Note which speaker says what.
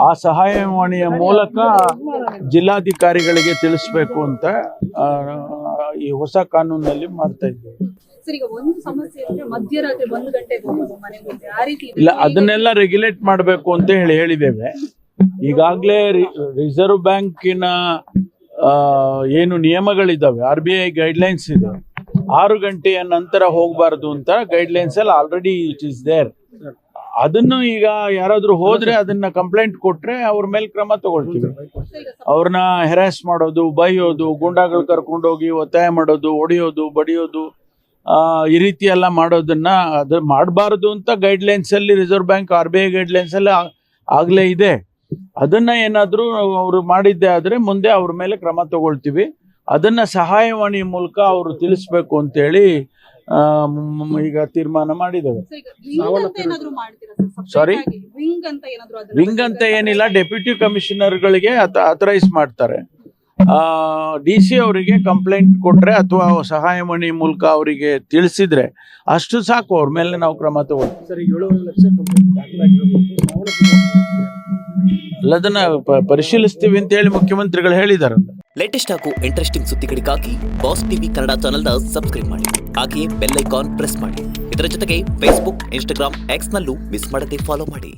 Speaker 1: ಆ ಸಹಾಯವಾಣಿಯ ಮೂಲಕ ಜಿಲ್ಲಾಧಿಕಾರಿಗಳಿಗೆ ತಿಳಿಸ್ಬೇಕು ಅಂತ ಈ ಹೊಸ ಕಾನೂನಲ್ಲಿ ಮಾಡ್ತಾ ಇದ್ದೇವೆ.
Speaker 2: ಸರ್, ಈಗ ಒಂದು ಸಮಸ್ಯೆ ಅಂದ್ರೆ ಮಧ್ಯರಾತ್ರಿ 1 ಗಂಟೆಗೆ ಹೋಗೋದು ಮನೆ ಮುಂದೆ, ಆ ರೀತಿ
Speaker 1: ಇಲ್ಲ, ಅದನ್ನೆಲ್ಲ ರೆಗ್ಯುಲೇಟ್ ಮಾಡಬೇಕು ಅಂತ ಹೇಳಿದ್ದೇವೆ. ಈಗಾಗಲೇ ರಿಸರ್ವ್ ಬ್ಯಾಂಕಿನ ಏನು ನಿಯಮಗಳಿದ್ದಾವೆ, RBI ಗೈಡ್ಲೈನ್ಸ್ ಇದೆ, 6 ಗಂಟೆಯ ನಂತರ ಹೋಗಬಾರ್ದು ಅಂತ ಗೈಡ್ಲೈನ್ಸ್ ಎಲ್ಲ ಆಲ್ರೆಡಿ ಇಟ್ ಈಸ್ ದೇರ್. ಅದನ್ನು ಈಗ ಯಾರಾದ್ರೂ ಹೋದ್ರೆ ಅದನ್ನ ಕಂಪ್ಲೇಂಟ್ ಕೊಟ್ರೆ ಅವ್ರ ಮೇಲೆ ಕ್ರಮ ತಗೊಳ್ತೀವಿ. ಅವ್ರನ್ನ ಹೆರಾಸ್ ಮಾಡೋದು, ಬೈಯೋದು, ಗೂಂಡಾಗಳು ಕರ್ಕೊಂಡೋಗಿ ಒತ್ತಾಯ ಮಾಡೋದು, ಹೊಡೆಯೋದು, ಬಡಿಯೋದು, ಈ ರೀತಿ ಎಲ್ಲ ಮಾಡೋದನ್ನ ಅದು ಮಾಡಬಾರ್ದು ಅಂತ ಗೈಡ್ಲೈನ್ಸ್ ಅಲ್ಲಿ ರಿಸರ್ವ್ ಬ್ಯಾಂಕ್ RBI ಗೈಡ್ಲೈನ್ಸ್ ಎಲ್ಲ ಆಗ್ಲೇ ಇದೆ. ಅದನ್ನ ಏನಾದ್ರೂ ಅವರು ಮಾಡಿದ್ದೆ ಆದ್ರೆ ಮುಂದೆ ಅವ್ರ ಮೇಲೆ ಕ್ರಮ ತಗೊಳ್ತೀವಿ. ಅದನ್ನ ಸಹಾಯವಾಣಿ ಮೂಲಕ ಅವರು ತಿಳಿಸ್ಬೇಕು ಅಂತೇಳಿ ಈಗ ತೀರ್ಮಾನ ಮಾಡಿದ್ದೇವೆ. ಸಾರಿ, ವಿಂಗ್ ಅಂತ ಏನಿಲ್ಲ, ಡೆಪ್ಯೂಟಿ ಕಮಿಷನರ್ಗಳಿಗೆ ಅಥರೈಸ್ ಮಾಡ್ತಾರೆ. DC ಅವರಿಗೆ ಕಂಪ್ಲೇಂಟ್ ಕೊಟ್ರೆ ಅಥವಾ ಸಹಾಯವಾಣಿ ಮೂಲಕ ಅವರಿಗೆ ತಿಳಿಸಿದ್ರೆ ಅಷ್ಟು ಸಾಕು, ಅವ್ರ ಮೇಲೆ ನಾವು ಕ್ರಮ ತಗೊಳ್ತೀವಿ. ಅದನ್ನ ಪರಿಶೀಲಿಸ್ತೀವಿ ಅಂತ ಹೇಳಿ ಮುಖ್ಯಮಂತ್ರಿಗಳು ಹೇಳಿದಾರಲ್ಲ.
Speaker 3: ಲೇಟೆಸ್ಟ್ ಹಾಗೂ ಇಂಟ್ರೆಸ್ಟಿಂಗ್ ಸುದ್ದಿಗಳಿಗಾಗಿ ಬಾಸ್ ಟಿವಿ ಕನ್ನಡ ಚಾನೆಲ್ನ ಸಬ್ಸ್ಕ್ರೈಬ್ ಮಾಡಿ, ಹಾಗೆಯೇ ಬೆಲ್ ಐಕಾನ್ ಪ್ರೆಸ್ ಮಾಡಿ. ಇದರ ಜೊತೆಗೆ ಫೇಸ್ಬುಕ್, ಇನ್ಸ್ಟಾಗ್ರಾಮ್, ಎಕ್ಸ್ ನಲ್ಲೂ ಮಿಸ್ ಮಾಡದೆ ಫಾಲೋ ಮಾಡಿ.